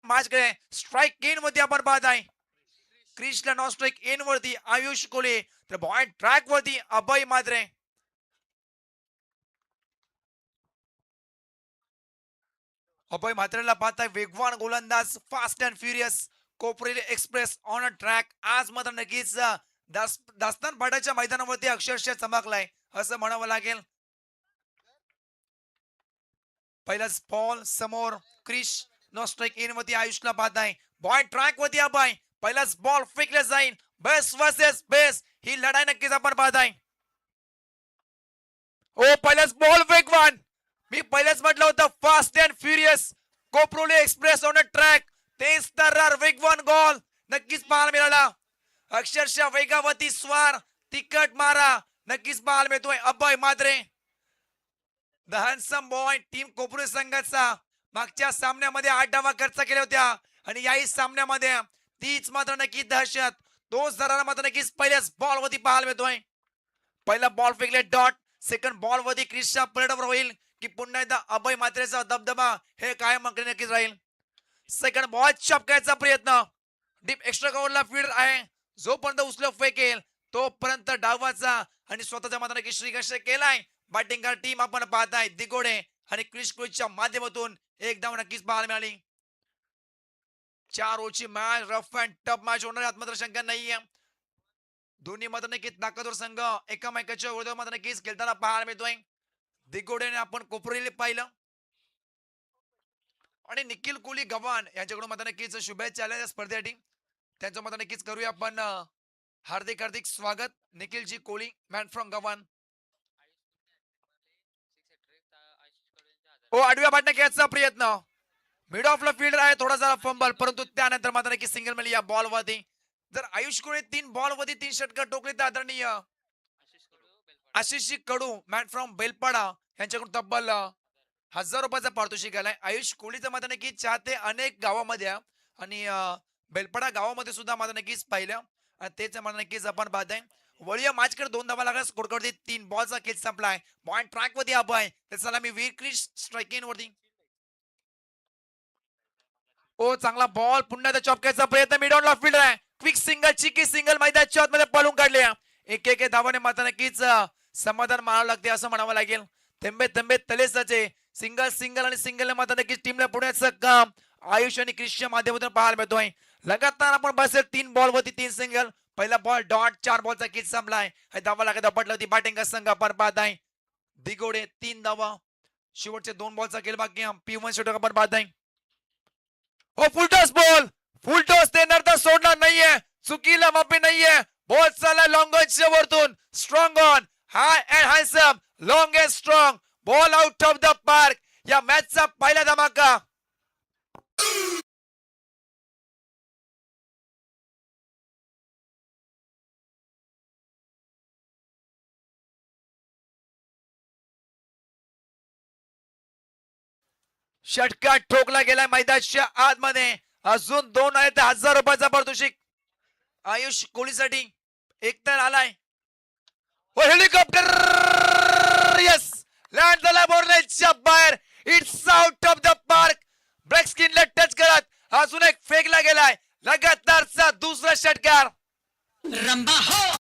माझ्याकडे strike gain मध्ये आपण पाहत आहे. क्रिशला नॉन स्ट्राईक एन वरती आयुष कोले, तर पॉइंट ट्रॅक वरती अभय मात्रे. अभय म्हात्रेला पाहताय वेगवान गोलंदाज, fast and furious. Koproli express on a track आज मात्र नक्कीच दास्तान पाटाच्या मैदानावरती अक्षरशः चमकलाय असं म्हणावं लागेल. पहिलाच बॉल समोर क्रिश नो स्ट्राईक इन वरती आयुषला पाहताय. पॉइंट ट्रॅक वरती अभय, पहिलाच बॉल फेकला जाईल. बेस्ट वर्सेस बेस्ट ही लढाई नक्कीच आपण पाहताय. ओ पहिलाच बॉल वेगवान, मी पहिलेच म्हटलं होतं fast and furious. Koproli express on a track, तेच तर वेगवान गोल नक्कीच पाहायला मिळाला. अक्षरशः वेगावती स्वार, तिकट मारा नक्कीच पाहायला मिळतोय अभय मात्रे. द हॅन्डसम बॉय टीम कोपरू संघाचा मागच्या सामन्यामध्ये 8 धावा खर्च केल्या होत्या आणि याही सामन्यामध्ये तीच मात्र नक्की दहशत. तोच दरारा मात्र नक्कीच पहिल्याच बॉल वरती पाहायला मिळतोय. पहिला बॉल फेकले डॉट, सेकंड बॉल वरती क्रिसच्या पलटवर होईल की पुन्हा एकदा अभय मात्रेचा दबदबा हे कायम नक्कीच राहील. सेकंड बॉल चपकायचा प्रयत्न, डीप एक्स्ट्रा कव्हरला फील्डर आहे, जोपर्यंत उचल फेकेल तोपर्यंत डावाचा आणि स्वतःच्या मात्र श्रीकर्ष केलाय. बॅटिंग टीम आपण पाहताय दिगोडे आणि क्रिस क्रुजच्या माध्यमातून एक धाव नक्कीच पाहायला मिळाली. 4 ओव्हरची match rough and tough match होणार यात मात्र शंका नाहीये. दोन्ही मात्र नक्कीच ताकदवर संघ एकामेकाच्या विरोधात मात्र नक्कीच खेळताना पाहायला मिळतोय. दिगोडेने आपण कोपरेले पाहिलं आणि निखिल कोहली गव्हाण यांच्याकडून मात्र नक्कीच शुभेच्छा आल्या या स्पर्धेसाठी. त्यांचं मात्र नक्कीच करूया आपण हार्दिक हार्दिक स्वागत. निखिलजी कोहली मॅन फ्रॉम गव्हाण. हो आडव्या बाटण्या घ्यायचा प्रयत्न, मिड ऑफ ला फील्डर आहे, थोडा जरा फंबल, परंतु त्यानंतर मात्र नक्की सिंगल मिळाली या बॉल वरती. जर आयुष कोहली 3 बॉल वरती 3 षटकर टोकले तर आदरणीय आशिष कडू मॅन फ्रॉम बेलपाडा यांच्याकडून तब्बल 1000 रुपयाचा पारितोषिक आलाय. आयुष कोहलीचं मात्र नक्की चाहते अनेक गावामध्ये आणि बेलपाडा गावामध्ये सुद्धा मात्र नक्कीच पाहिलं आणि तेच मात्र नक्कीच आपण पाहताय. वळीया मॅचकडे 2 धावा लागला, स्कोरवरती 3 बॉलचा खेळ संपलाय. पॉइंट ट्रॅक वरती अभय, त्याचा मी वीर क्रिश स्ट्राईक इन वरती. ओ चांगला बॉल, पुन्हा त्या चॉपक्याचा प्रयत्न, मिड ऑन फील्डर आहे, क्विक सिंगल, चिकी सिंगल मैदानाच्या आतमध्ये पळून काढले. एक एक धावाने मात्र नक्कीच समाधान मानावं लागते असं म्हणावं लागेल. थेंबे थेंबे तलेसाचे सिंगल सिंगल आणि सिंगल मात्र नक्कीच टीमला पुण्याचं काम आयुष आणि क्रिशच्या माध्यमातून पाहायला मिळतोय. लगातार आपण बसेल 3 बॉल वरती 3 सिंगल. पहिला बॉल डॉट, 4 बॉलचा किट संपलाय. धावा लागत पडला होती बॅटिंग संघ आपण पाहताय. दिगोडे 3 धावा, शेवटचे 2 बॉलचा खेळ बाकी. P1 षटक आपण पाहताय. हो फुलटॉस बॉल, फुलटॉस देणार तर सोडणार नाहीये, चुकीला माफी नाहीये. बॉल चालला लॉंग ऑनच्या वरतून, strong on, high and handsome, long and strong, ball out of the park. या मॅचचा पहिला धमाका. षटकार ठोकला गेलाय मैदानाच्या आतमध्ये. अजून 2 आहेत, 1000 रुपयाचा पारितोषिक आयुष कोहलीसाठी. एक तर आलाय हेलिकॉप्टर, यस लँड झाला बोर्लेच्या बाहेर. It's out of the park. Break स्किनला टच करत अजून एक फेकला गेलाय. लगातारचा दुसरा षटकार. रंबा हो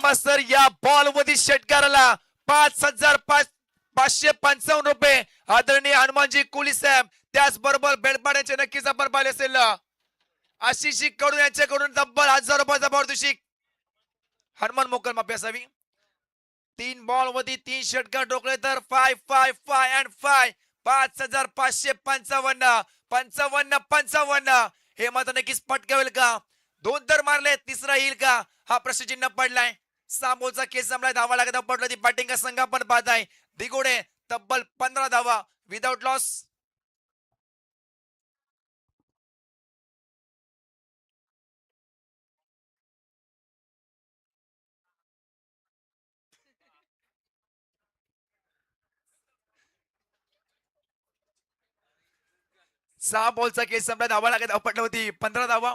मास्तर या बॉल मध्ये षटकाराला 5,555 रुपये आदरणीय हनुमानजी कोहली साहेब, त्याचबरोबर बेलपाड्याचे नक्कीच आपण पाहिले असेल आशिष कडू यांच्याकडून तब्बल 1000 रुपयाचा पारितोषिक. हनुमान मोकल माफी असावी. 3 बॉल मध्ये 3 षटकार ठोकले तर 555 अँड 5 5,555 55 55 हे मात्र नक्कीच पटकावेल का? 2 तर मारले, तिसरा येईल का हा प्रश्नचिन्ह पडलाय. 6 बॉलचा खेळ संपलाय. धावा लागत पडला ती बॅटिंग संघ पण पाहताय. दिगोडे तब्बल 15 धावा विदाउट लॉस. सहा बॉलचा खेळ संपला. धावा लागत पडली होती 15 धावा.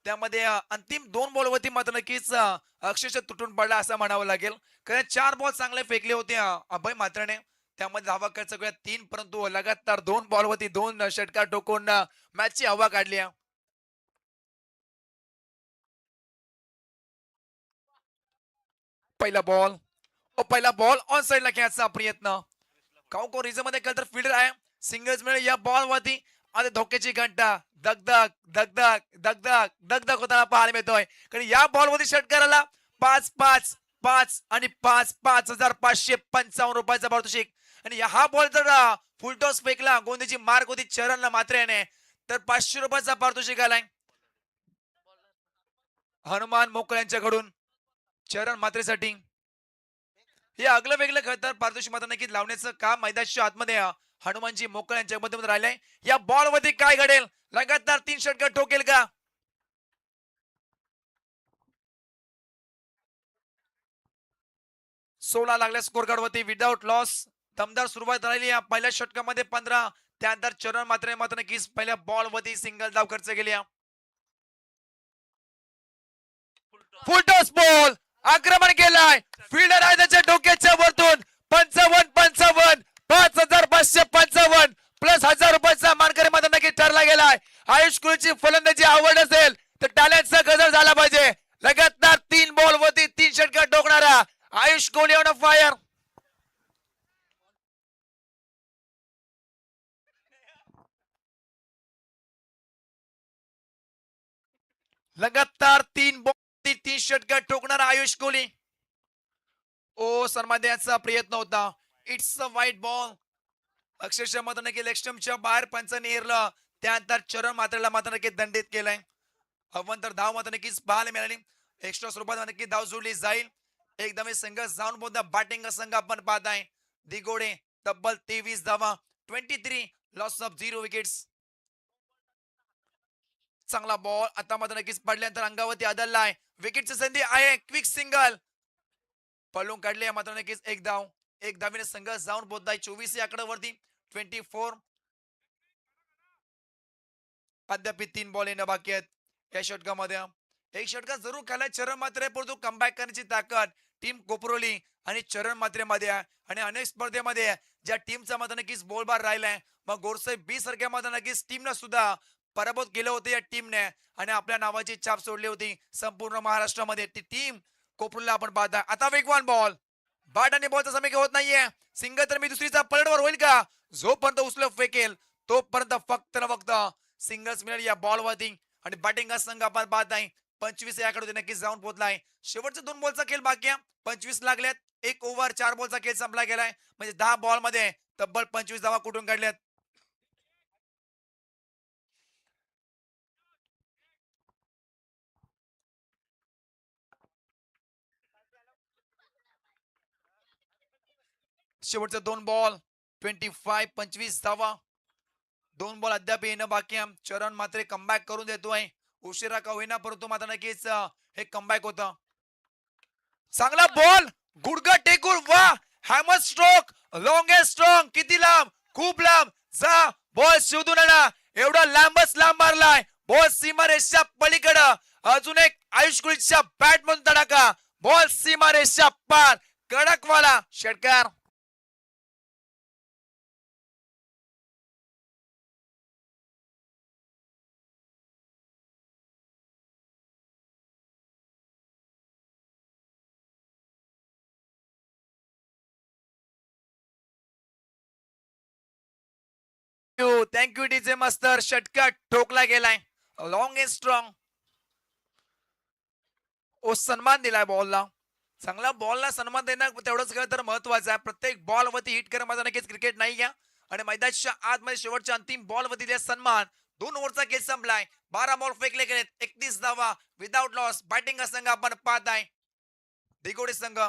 त्यामध्ये अंतिम 2 बॉलवरती मात्र नक्कीच अक्षरशः तुटून पडला असं म्हणावं लागेल. कारण 4 बॉल चांगले फेकले होते अभय म्हात्रेने. त्यामध्ये धावा खर्च करूया 3 परंतु लगातार 2 बॉलवरती 2 षटकार ठोकून मॅचची हवा काढली. पहिला बॉल ऑन साईडला खेळायचा प्रयत्न. काउको मध्ये केलं तर फिल्डर आहे. सिंगल्स मिळेल या बॉलवरती आणि धोक्याची घंटा दगदग दगदग दगदग दगदग होताना पाहायला मिळतोय. कारण या बॉलवरती षटकाराला 5 आणि 5,555 पारितोषिक. आणि हा बॉल जर फुलटॉस फेकला गोंदीची मार्क होती चरण मात्रेने तर 500 रुपयाचा पारितोषिक आलाय हनुमान मोकळ यांच्याकडून चरण मात्रेसाठी. हे आगलं वेगळं खतर पारितोषिक मात्र नक्कीच लावण्याचं काम मैदानाच्या आतमध्ये हनुमानजी मोकळ यांच्या मध्ये राहिलंय. या बॉल मध्ये काय घडेल लगातार 3 षटकार ठोकेल का 16 लागल्या स्कोर कार्ड वरती विदाउट लॉस. दमदार सुरुवात राहिली या पहिल्या षटकामध्ये 15. त्यानंतर चरण मात्र नक्कीच पहिल्या बॉल वरती सिंगल धाव खर्च केली. फुलटॉस बॉल आक्रमण केलाय फिल्डर आहे त्याच्या डोक्याच्या वरतून 55 5,555 प्लस 1,000 रुपयाचा मानकरी मध्ये नक्की ठरला गेलाय. आयुष कुलची फलंदाजी आवड असेल तर टॅलेंटचा गजर झाला पाहिजे. लगातार 3 बॉल वरती 3 षटकार ठोकणारा आयुष कोहली ऑन फायर. लगातार 3 बॉल 3 षटकार ठोकणारा आयुष कोहली. ओ सन्मान द्यायचा प्रयत्न होता. इट्स अ वाईट बॉल. अक्षरशः मात्र नक्की लेक्स्टमच्या बाहेर पंचाने एरलं. त्यानंतर चरण मात्रेला मात्र नक्की दंडित केलंय. अवंतर धाव मात्र नक्कीच पाहायला मिळाली. एक्स्ट्रा स्वरूपात नक्की धाव जोडली जाईल. एकदम हे संघ जाऊन बोलता बॅटिंग संघ आपण पाहत आहे. दिगोडे तब्बल 23 धावा 23 लॉस ऑफ 0 विकेट्स. चांगला बॉल आता मात्र नक्कीच पडल्यानंतर अंगावरती आदळलाय. विकेटची संधी आहे. क्विक सिंगल पळून काढले मात्र नक्कीच एक धाव. एक धावीने संघ जाऊन पोहोचताय 24 या आकड्यावरती 24. अद्याप 3 बॉल येणं बाकी आहेत या षटकामध्ये. एक षटका जरूर खालाय चरण मात्रे परंतु कमबॅक करण्याची ताकद टीम कोपरोली आणि चरण मात्रेमध्ये आहे. आणि अनेक स्पर्धेमध्ये ज्या टीमचा मात्र नक्कीच बोलबार राहिलाय. मग गोरसाहेब बी सारख्या मात्र नक्कीच टीमनं सुद्धा पराभूत केलं होतं या टीमने आणि आपल्या नावाची छाप सोडली होती संपूर्ण महाराष्ट्रामध्ये. ती टीम कोपरोलीला आपण पाहता. आता वेगवान बॉल बाट आणि बॉलचा समीक्षा होत नाहीये. सिंगल तर मी दुसरीचा पलटवर होईल का जोपर्यंत उचल फेकेल तोपर्यंत फक्त ना फक्त सिंगल्स मिळेल या बॉलवरती. आणि बॅटिंग संघ आपण पाहत आहे 25 याकडे नक्कीच जाऊन पोहोचलाय. शेवटच्या 2 बॉलचा खेळ बाकी आहे. 25 लागल्यात. 1 ओव्हर 4 बॉलचा खेळ संपला गेलाय. म्हणजे 10 बॉल मध्ये तब्बल 25 धावा कुठून काढल्यात. शेवटचे 2 बॉल 25 धावा. 2 बॉल अद्याप येणं बाकी आहे. चरण मात्र कमबॅक करून देतोय. उशिरा का होईना परंतु मात्र नक्कीच हे कमबॅक होतं. चांगला बॉल गुडघा टेकून वा hammer stroke long and strong किती लांब खूप लांब जा बॉल शोधून आणा. एवढा लांबच लांब मारलाय बॉल सीमारेषच्या पलीकडं. अजून एक आयुष कुलच्या बॅट मधून तडाका बॉल सीमारेषच्या पार कडकवाला षटकार. थँक्यू डीजे मास्तर. षटकार ठोकला गेलाय लॉंग अँड स्ट्रॉंग. ओ सन्मान दिलाय बॉलला. चांगला बॉलला सन्मान देणं तेवढंच खरं तर महत्वाचं आहे. प्रत्येक बॉल वरती हिट करणं माझा नक्कीच क्रिकेट नाही घ्या. आणि मैदानाच्या आतमध्ये शेवटच्या अंतिम बॉल वरती दिला सन्मान. 2 ओव्हरचा खेळ संपलाय. 12 बॉल फेकले गेलेत. 31 धावा विदाउट लॉस. बॅटिंग संघ आपण पाहत आहे दिगोडे संघ.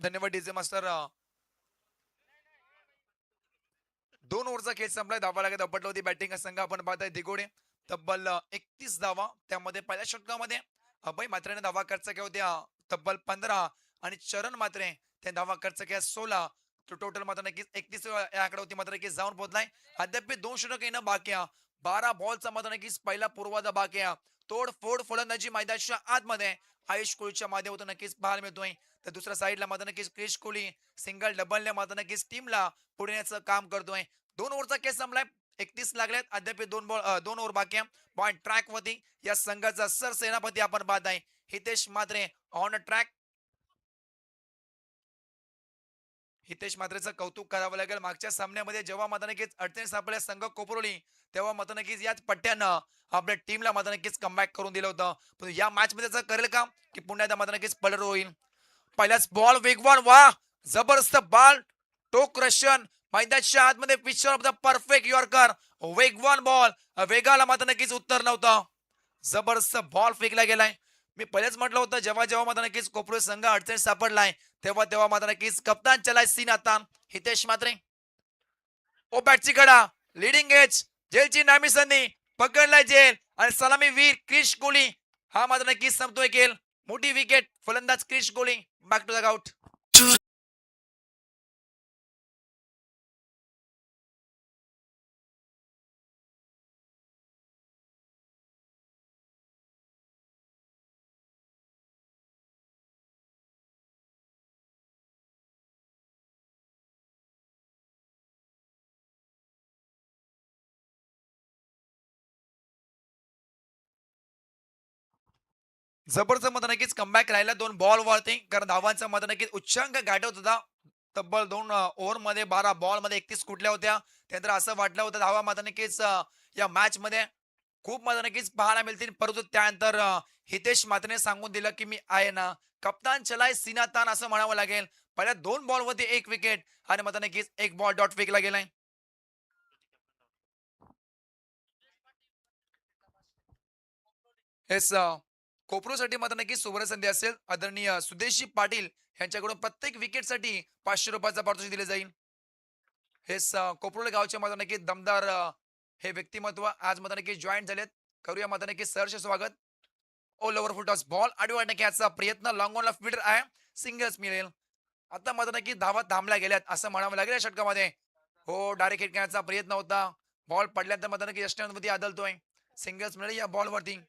धन्यवाद डीजे मास्टर. 2 ओव्हरचा खेळ संपलाय. धावा लागत आपटला होती बॅटिंग संघ. आपण पाहताय दिगोडे तब्बल 31 धावा. त्यामध्ये पहिल्या षटकामध्ये अभय मात्रेने धावा खर्च केल्या होत्या तब्बल 15 आणि चरण मात्रे त्या धावा खर्च केल्या 16. तो टोटल मात्र नक्कीच 31 या आकडा होती मात्र नक्कीच जाऊन पोहोचलाय. अद्याप 2 षटक येणं बाकी आहे. 12 बॉलचा मात्र नक्कीच पहिला पूर्वार्ध बाकी आहे. तोडफोड फलंदाजी मैदानाच्या आतमध्ये आयुष कोहलीच्या माध्यमातून नक्कीच पाहायला मिळतोय. तर दुसऱ्या साईडला मात्र नक्कीच क्रिश कोहली सिंगल डबलने मात्र नक्कीच टीमला पुढे येण्याचं काम करतोय. 2 ओव्हरचा खेळ संपलाय. 31 लागल्यात. अद्याप 2 ओव्हर बाकी आहे. पॉइंट ट्रॅक वरती या संघाचा सरसेनापती आपण पाहत आहे हितेश मात्रे ऑन ट्रॅक. हितेश मात्रेचं कौतुक करावं लागेल. मागच्या सामन्यामध्ये जेव्हा मात्र नक्कीच अडचणी सापडल्या संघ कोपरोली तेव्हा मात्र नक्कीच याच पट्ट्यानं आपल्या टीमला मात्र नक्कीच कमबॅक करून दिलं होतं. पण या मॅच मध्ये असं करेल का की पुन्हा एकदा मात्र नक्कीच पलट होईल. पहिलाच बॉल वेगवान. वा जबरदस्त बॉल. टोक रशन मैदानाच्या आतमध्ये picture of the perfect yorker. वेगवान बॉल. वेगाला मात्र नक्कीच उत्तर नव्हतं. जबरदस्त बॉल फेकला गेलाय. मी पहिलेच म्हटलं होतं जेव्हा जेव्हा मात्र नक्कीच कोपरोली संघ अडचणीत सापडलाय तेव्हा तेव्हा मात्र नक्कीच कप्तान चलाय सीन आता हितेश मात्रे. ओ बॅटची कडा लिडिंग एज जेलची नामी संधी पकडलाय जेल आणि सलामी वीर क्रिश कोहली हा मात्र नक्कीच संपतोय खेळ. मोठी विकेट फलंदाज Krish Kohli back to the out. जबरदस्त मत नक्कीच कमबॅक राहिला 2 बॉल वरती कारण धावांचा मत नक्कीच उच्चांक गाठवत होता. तब्बल 2 ओव्हर मध्ये 12 बॉल मध्ये 31 कुठल्या होत्या. त्यानंतर असं वाटलं होतं धावा मात्र नक्कीच या मॅच मध्ये खूप मजा नक्कीच पाहायला मिळतील. परंतु त्यानंतर हितेश मात्रेने सांगून दिलं की मी आहे ना. कप्तान चलाय सीना तान असं म्हणावं लागेल. पहिल्या 2 बॉल मध्ये 1 विकेट आणि मात्र नक्कीच 1 बॉल डॉट फेकला गेलाय. हेच कोपरूसाठी मात्र नक्कीच सुवर्ण संधी असेल. आदरणीय सुदेशी पाटील यांच्याकडून प्रत्येक विकेटसाठी ₹500 पारितोषिक दिले जाईल. हेच कोपरोली गावचे मात्र नक्कीच दमदार हे व्यक्तिमत्व आज मात्र नक्कीच जॉईन झालेत. करूया मात्र नक्कीच सहर्ष स्वागत. ऑल ओव्हर फुटॉस बॉल आडवा टाकण्याचा प्रयत्न लॉंग ऑनला फील्डर आहे. सिंगल्स मिळेल. आता मात्र नक्की धावा थांबल्या गेल्यात असं म्हणावं लागेल या षटकामध्ये. हो डायरेक्ट हिट करण्याचा प्रयत्न होता. बॉल पडल्यानंतर मात्र नक्की यष्टीमध्ये आदळतोय. सिंगल्स मिळेल या बॉलवरती.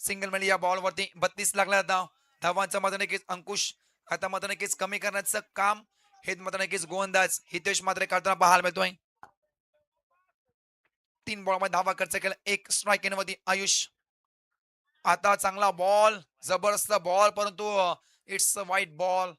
सिंगल मिळेल या बॉलवरती. 32 लागला आता. धावांचा मात्र नक्कीच अंकुश आता मात्र नक्कीच कमी करण्याचं काम हे मात्र नक्कीच गोलंदाज हितेश मात्र करताना पाहायला मिळतोय. 3 बॉल मध्ये धावा खर्च केला. 1 स्ट्राईक मध्ये आयुष. आता चांगला बॉल जबरदस्त बॉल परंतु इट्स अ वाईट बॉल.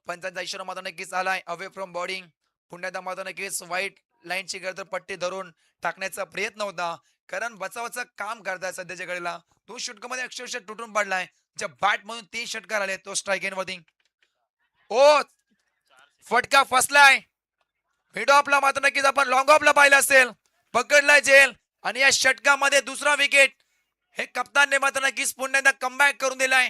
पंचांचा इशारा मात्र नक्कीच आलाय अवे फ्रॉम बॉलिंग. पुन्हा एकदा मात्र नक्कीच वाईट लाईनची गर्द पट्टी धरून टाकण्याचा प्रयत्न होता. कारण बचावाचं काम करताय सध्याच्या घडीला. तो षटकामध्ये अक्षरशः तुटून पडलाय. ज्या बॅट मधून 3 षटकार आले तो स्ट्राईक इन वरती. ओ फटका फसलाय. मिड ऑफला मात्र नक्कीच आपण लॉंग ऑफला पाहिलं असेल. पकडलाय जेल आणि या षटकामध्ये दुसरा विकेट हे कप्तानने मात्र नक्कीच पुन्हा एकदा कमबॅक करून दिलाय.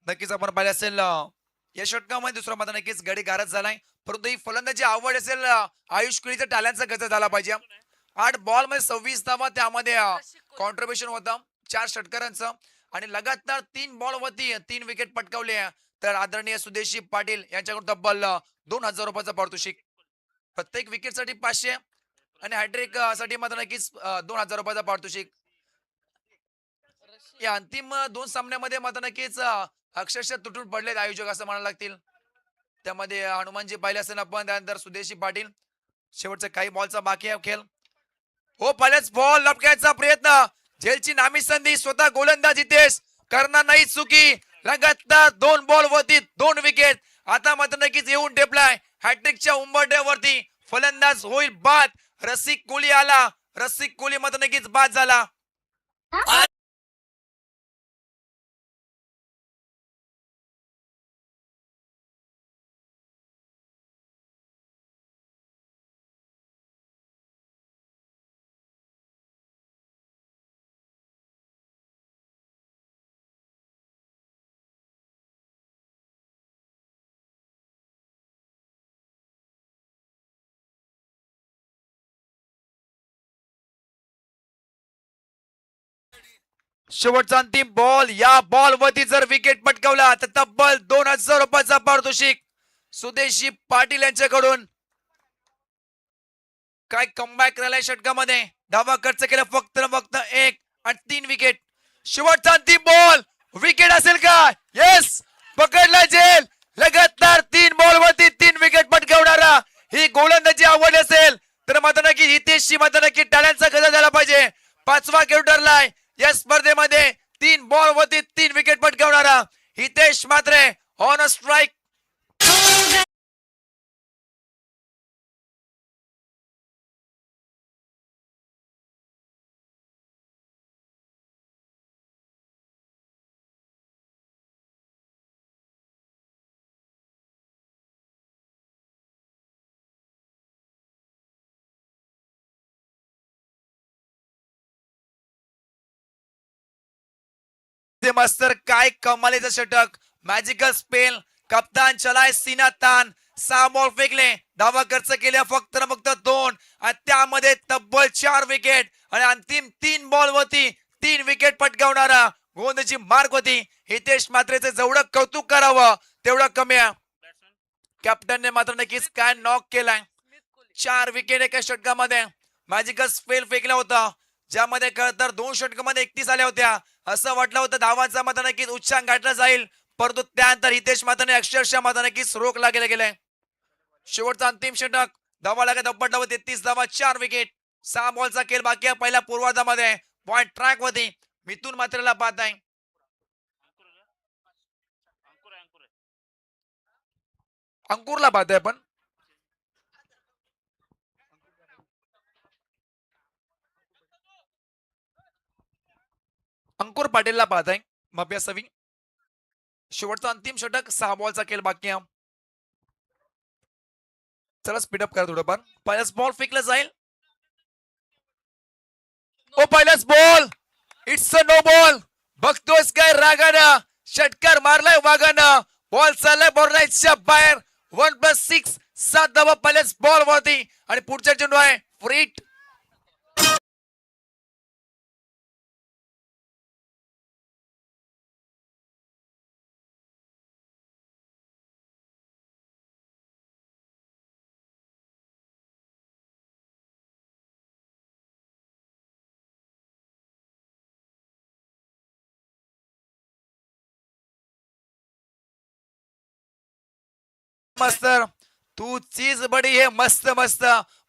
नक्कीच आपण पाहिलं असेल या षटकामध्ये दुसरा मात्र नक्कीच गडी गारच झालाय. परंतु ही फलंदाजी आवड असेल आयुष कुळीचा टॅलेंटचा गजर झाला पाहिजे. 8 बॉल मध्ये 26 धावा त्यामध्ये कॉन्ट्रीब्युशन होतं 4 षटकारांचं आणि लगातार 3 बॉल वरती 3 विकेट पटकावले. तर आदरणीय सुदेशी पाटील यांच्याकडून तब्बल ₹2000 पारितोषिक. प्रत्येक विकेटसाठी 500 आणि हॅट्रिक साठी मात्र नक्कीच ₹2000 पारितोषिक. या अंतिम 2 सामन्यामध्ये मात्र नक्कीच अक्षरशः तुटून पडलेत आयोजक असं म्हणायला लागतील. त्यामध्ये हनुमानजी पाहिले असेल आपण. त्यानंतर सुदेशी पाटील. शेवटचा काही बॉलचा बाकी आहे खेळ. हो पहिलेच बॉल लपकायचा प्रयत्न झेलची नामी संधी स्वतः गोलंदाज हितेश करणार नाही चुकी. लगातार 2 बॉल वरती 2 विकेट. आता मात्र नक्कीच येऊन टेपलाय हॅट्रिकच्या उंबरठ्यावरती. फलंदाज होईल बाद. रसिक कोहली आला. रसिक कोहली मात्र नक्कीच बाद झाला. शेवटचा अंतिम बॉल. या बॉल वरती जर विकेट पटकावला तर तब्बल 2000 रुपयाचा पारितोषिक सुदेशी पाटील यांच्याकडून. काय कमबॅक राहिलाय षटकामध्ये. धावा खर्च केला फक्त फक्त 1 आणि 3 विकेट. शेवटचा अंतिम बॉल विकेट असेल का? येस, पकडला झेल. लगातार 3 बॉल वरती 3 विकेट पटकावणारा ही गोलंदाजी आवडली असेल तर मात्र नक्की हितेशची मात्र नक्की टाळ्यांचा गजर झाला पाहिजे. 5वा खेळ ठरलाय या स्पर्धेमध्ये. 3 बॉल वरती 3 विकेट पटकावणारा हितेश मात्रे ऑन अ स्ट्राईक. मास्तर काय कमालीचं षटक. Magical spell. कप्तान चलाय सीना तान. 6 बॉल फेकले. धावा खर्च केल्या फक्त 2 आणि त्यामध्ये तब्बल 4 विकेट. आणि अंतिम 3 बॉल वरती 3 विकेट पटकावणारा गोलंदाजी मार्क होती. हितेश मात्रेचं जेवढं कौतुक करावं तेवढं कमी आहे. कॅप्टनने मात्र नक्कीच काय नॉक केलाय. 4 विकेट एका षटकामध्ये. मॅजिकल स्पेल फेकला होता ज्यामध्ये खरं तर 2 षटकामध्ये 31 आल्या होत्या. असं वाटलं होतं धावांचा मात्र नक्कीच उच्चांक गाठला जाईल परंतु त्यानंतर हितेश मात्राने अक्षरशः मात्र नक्कीच रोख लागले गेले. शेवटचा अंतिम षटक. धावा लागत अप्पट 33 धावा 4 विकेट. 6 बॉलचा खेळ बाकी आहे पहिल्या पूर्वार्धामध्ये. पॉइंट ट्रॅक होती. मिथून मात्रेला पाहत आहे. अंकुरला पाहतोय आपण. अंकुर पाटीलला पाहत आहे. माफी असावी. शेवटचा अंतिम षटक. 6 बॉलचा खेळ बाकी आहे. चला स्पीडअप करा थोडंफार. पहिलाच बॉल फेकला जाईल. ओ पहिलाच ball. It's a no ball. बघतोस काय रागानं. षटकार मारलाय वागानं. बॉल चाललाय बॉर्डरच्या बाहेर. 1+6 7 धावा पहिल्याच बॉल वरती आणि पुढच्या चेंडू आहे फ्रीट. मस्त. तू चीज बडी हे मस्त मस्त.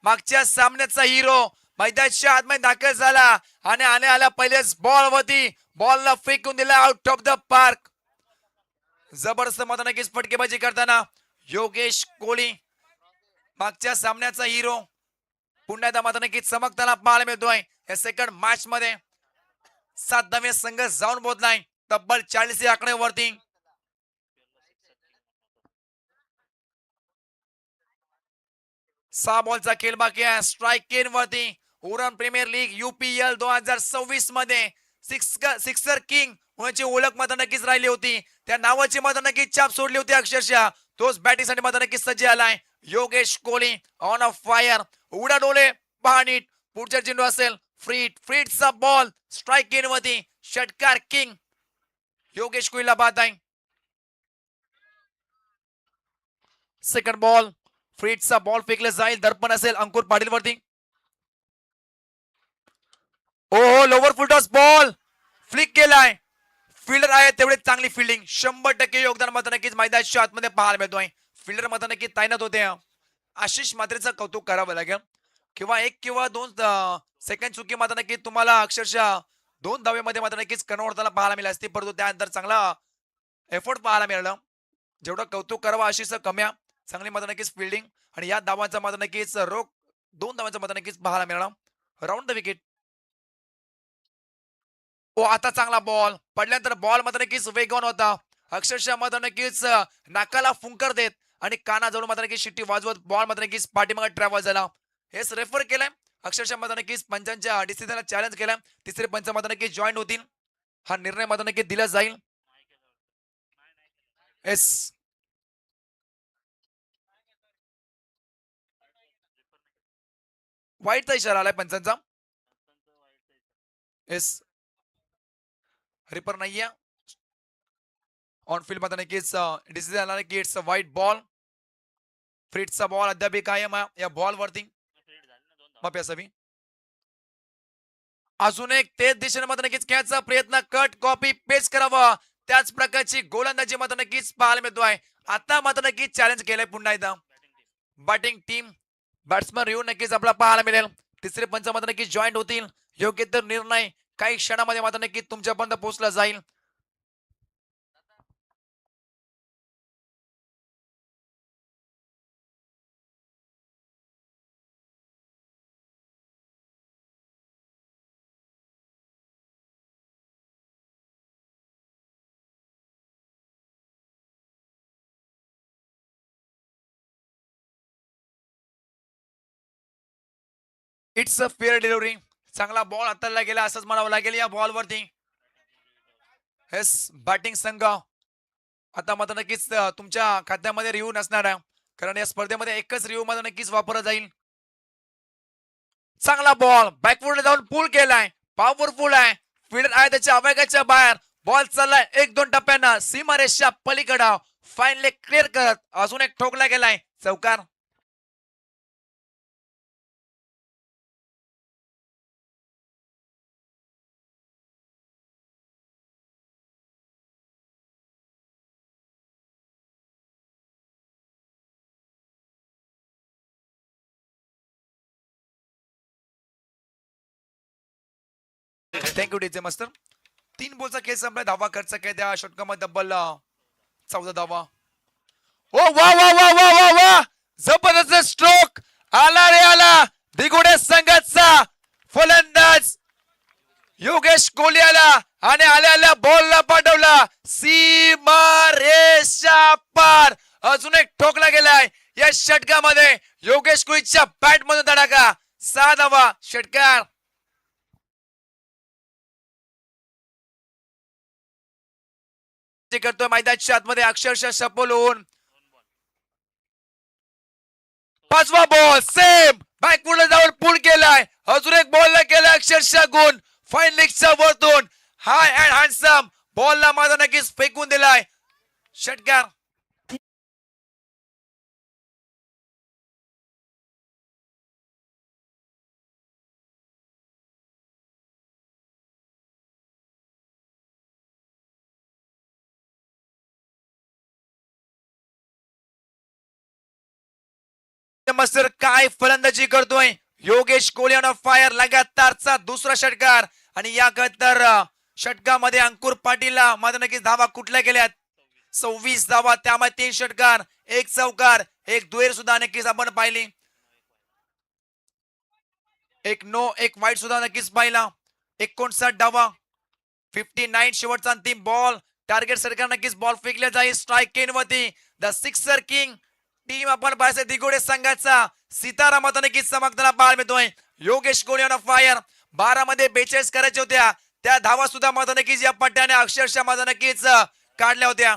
मागच्या सामन्याचा हिरो मैदानाच्या आतमध्ये दाखल झाला आणि आल्या पहिल्याच बॉल वरती बॉलला फेकून दिला आउट ऑफ द पार्क. जबरदस्त मत नक्कीच फटकेबाजी करताना योगेश कोहली मागच्या सामन्याचा हिरो पुन्हा एकदा मात्र नक्कीच चमकताना पाहायला मिळतोय. या सेकंड मॅच मध्ये 7 धावे संघ जाऊन पोहोचलाय तब्बल 40 आकड्यावरती. 6 बॉलचा खेळ बाकी आहे. स्ट्राईक केन वरती उरण प्रीमियर लीग UPL 2026 मध्ये सिक्सर किंग होण्याची ओळख मात्र नक्कीच राहिली होती. त्या नावाची मात्र नक्कीच छाप सोडली होती अक्षरशः. तोच बॅटिंगसाठी मात्र नक्कीच सज्ज आलाय Yogesh Kohli on off fire. उडा डोले पाहणीट. पुढच्या चेंडू असेल फ्रीटचा बॉल स्ट्राईक केन वरती. षटकार किंग योगेश कोहलीला बाद आहे. Second ball. फ्रीटचा बॉल फेकला जाईल. दर्पण असेल अंकुर पाटील वरती. ओहो लोवर फुलटॉस बॉल फ्लिक केलाय. फिल्डर आहे तेवढे चांगली फिल्डिंग. 100% योगदान मात्र नक्कीच मैदानाच्या आतमध्ये पाहायला मिळतोय. फिल्डर मात्र नक्कीच तैनात होते. आशिष मात्रेचं कौतुक करावं लागेल. किंवा 1 किंवा 2 सेकंड चुकी मात्र नक्की तुम्हाला अक्षरशः 2 धावेमध्ये मात्र नक्कीच कन्वर्ट होताना पाहायला मिळाले असते, परंतु त्यानंतर चांगला एफर्ट पाहायला मिळालं. जेवढं कौतुक करावं अशीच कम्या चांगली मात्र नक्कीच फिल्डिंग आणि या धावांचा मात्र नक्कीच रोख 2 धावांचा मात्र नक्कीच पाहायला मिळाला. Round the wicket. ओ आता चांगला बॉल पडल्यानंतर बॉल मात्र नक्कीच वेगवान होता. अक्षरशः मात्र नक्कीच नाकाला फुंकर देत आणि कानाजवळ मात्र नक्कीच शिट्टी वाजवत बॉल मात्र नक्कीच पाठीमागे ट्रॅव्हल झाला. हेच रेफर केलंय. अक्षरशः मात्र नक्कीच पंचांच्या डिसिजनला चॅलेंज केलाय. तिसरे पंच मात्र नक्कीच जॉईन होतील. हा निर्णय मात्र नक्कीच दिला जाईल. येस. वाईटचा इशारा आलाय पंचांचा. येस. रिपर नाहीये. ऑन फील्ड मध्ये नक्कीच डिसिजन आला की इट्स अ व्हाईट बॉल. फ्रिटचा बॉल अद्याप कायम या बॉल वरती माफी असावी. अजून एक तेच दिशेने मात्र नक्कीच खेळायचा प्रयत्न कट कॉपी पेस्ट करावा त्याच प्रकारची गोलंदाजी मात्र नक्कीच पाहायला मिळतोय. आता मात्र नक्कीच चॅलेंज केलंय पुन्हा एकदा बॅटिंग टीम. बॅट्समन येऊन नक्कीच आपला पाहायला मिळेल. तिसरे पंच मात्र नक्कीच जॉईंट होतील. योग्य तर निर्णय काही क्षणामध्ये मात्र नक्कीच तुमच्यापर्यंत पोहोचला जाईल. It's a fair delivery. चांगला बॉल हाताळला गेला असंच म्हणावं लागेल या बॉलवरती. हेस बॅटिंग संघ आता मात्र नक्कीच तुमच्या खात्यामध्ये रिव्ह्यू नसणार आहे कारण या स्पर्धेमध्ये एकच रिव्ह्यू मध्ये नक्कीच वापरला जाईल. चांगला बॉल बॅकवर्ड जाऊन पुल केलाय. पॉवरफुल आहे. फील्डर आहे त्याच्या आवेगाच्या बाहेर. बॉल चाललाय 1-2 टप्प्यानं सीमारेषच्या पलीकडं फाईनली क्लिअर करत अजून एक ठोकला गेलाय चौकार. Thank you DJ master. 3 बॉलचा खेळ संपलाय. धावा खर्च केला त्या षटकामध्ये डब्बल 14 धावा. ओ वा वा वा वा वा वा जबरदस्त स्ट्रोक आला रे आला. दिगुडे संघाचा फलंदाज योगेश कोहलीला आणि आल्या बॉलला पाठवला सीमारेषा पार. अजून एक ठोकला गेलाय या षटकामध्ये. योगेश कोहलीच्या बॅट मधून धडाका 6 धावा षटकार. करतोय मैदानाच्या आतमध्ये अक्षरशः सफल होऊन 5वा बॉल सेम बॅकवर्ड जाऊन पुल केलाय. अजून एक बॉल केलाय अक्षरशः गुण फाईन लेगच्या वरतून हाय अँड हँडसम बॉलला माझा नक्कीच फेकून दिलाय षटकार. मास्टर काय फलंदाजी करतोय योगेश कोहली ऑन फायर. लगातारचा दुसरा षटकार आणि या तर षटकामध्ये अंकुर पाटीलला माझ्या नक्कीच धावा कुठल्या गेल्यात 26 धावा. त्यामध्ये 3 षटकार 1 चौकार 1 दुहेरी सुद्धा नक्कीच आपण पाहिली. 1 नो 1 वाईट सुद्धा नक्कीच पाहिला. 59 धावा 59 शेवटचा अंतिम बॉल. टार्गेट सरकार नक्कीच बॉल फेकले जाईल स्ट्राईक केन वरती. द सिक्सर किंग टीम आपण पाहिजे दिगोडे संघाचा सितारा मात्र नक्कीच चमकताना पाहायला मिळतोय. Yogesh Kohli on fire. 12 मध्ये 42 करायच्या होत्या त्या धावा सुद्धा मात्र नक्कीच या पट्ट्याने अक्षरशः मात्र नक्कीच काढल्या होत्या.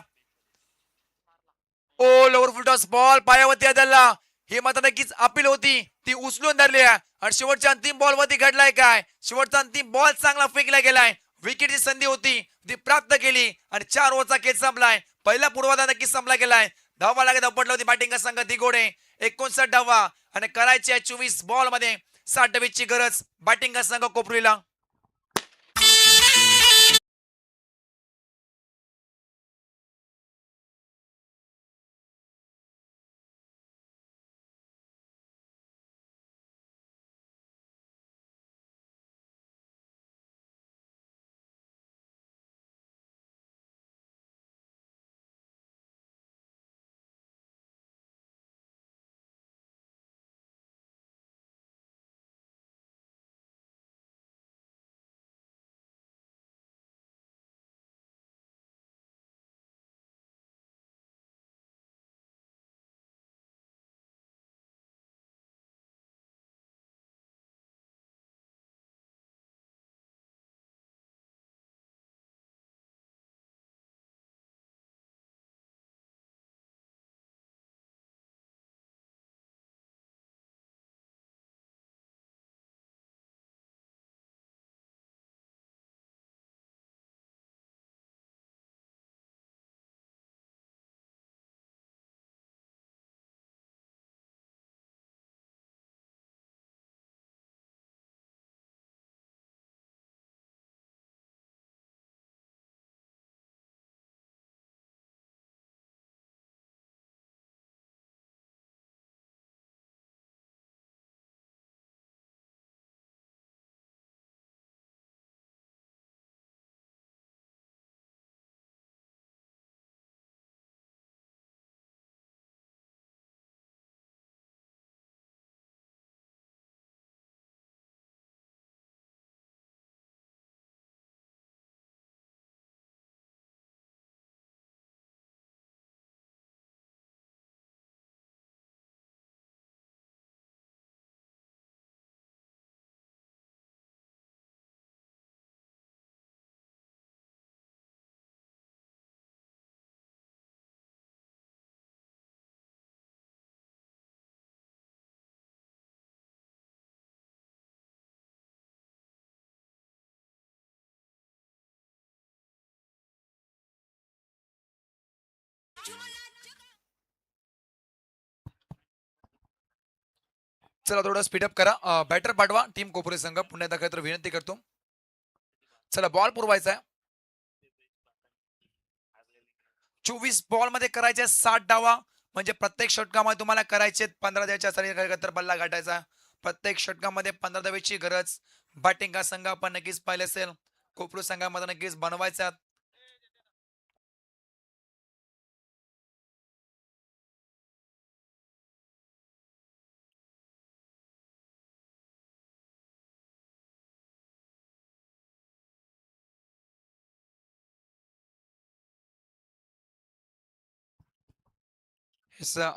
ओ लोअर फुलटॉस बॉल पायावरती आदळला. ही मात्र नक्कीच अपील होती ती उचलून धरली आहे आणि शेवटच्या अंतिम बॉल वरती घडलाय काय. शेवटचा अंतिम बॉल चांगला फेकला गेलाय. विकेटची संधी होती ती प्राप्त केली आणि 4 ओव्हरचा खेळ संपलाय. पहिला पूर्वार्ध नक्कीच संपला गेलाय. धावा लागत पडला होती बॅटिंग संघ दिगोडे 59 धावा आणि करायची 24 बॉल मध्ये 60 धावेची गरज बॅटिंग संघ कोपरीला. चला थोडं स्पीडअप करा. बॅटर पाठवा टीम कोपरे संघ पुन्हा एकदा खरं तर विनंती करतो. चला बॉल पुरवायचा आहे. 24 बॉल मध्ये करायचे 60 डावा, म्हणजे प्रत्येक षटकामध्ये तुम्हाला करायचे 15 धावेच्या तर बल्ला गाठायचा. प्रत्येक षटकामध्ये 15 धावेची गरज बॅटिंग का संघ आपण नक्कीच पाहिले असेल. कोपरू संघामध्ये नक्कीच बनवायचा.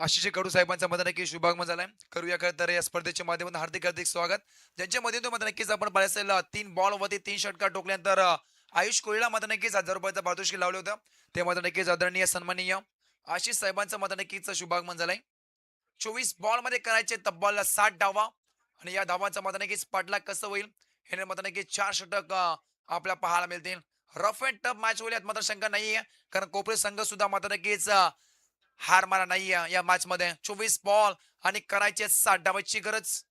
आशिष कडू साहेबांचा मध्ये नक्की शुभागमन झालाय. करूया खरं तर या स्पर्धेच्या माध्यमातून हार्दिक हार्दिक स्वागत. ज्यांच्या मध्ये मध्ये नक्कीच आपण पाहिलं असेल 3 बॉल वरती 3 षटकार टोकल्यानंतर आयुष कोहलीला मध्ये नक्कीच 1000 रुपयाचा पारितोषिक लावलं होतं. ते मध्ये नक्कीच आदरणीय सन्माननीय आशिष साहेबांचं मध्ये नक्कीच शुभागमन झालंय. 24 बॉल मध्ये करायचे तब्बल 60 डावा आणि या धावांचा मध्ये नक्कीच पाठलाग कसं होईल हे मध्ये नक्कीच 4 षटक आपल्याला पाहायला मिळतील. रफ अँड टफ मॅच होईल यात मात्र शंका नाहीये, कारण कोपरे संघ सुद्धा मात्र नक्कीच हार मारा नाहीये या मॅच मध्ये. 24 बॉल आणि करायचे 60 डावाची गरज.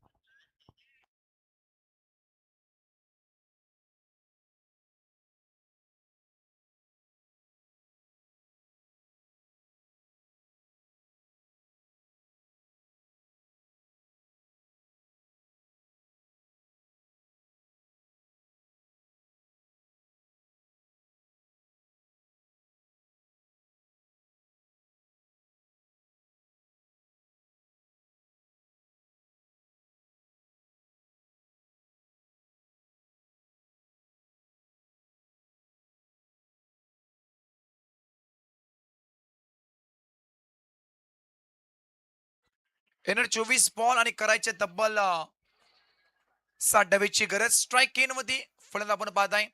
येणार 24 बॉल आणि करायचे तब्बल 60 डावेची गरज. स्ट्राईक इन मध्ये फलंदाज आपण पाहत आहे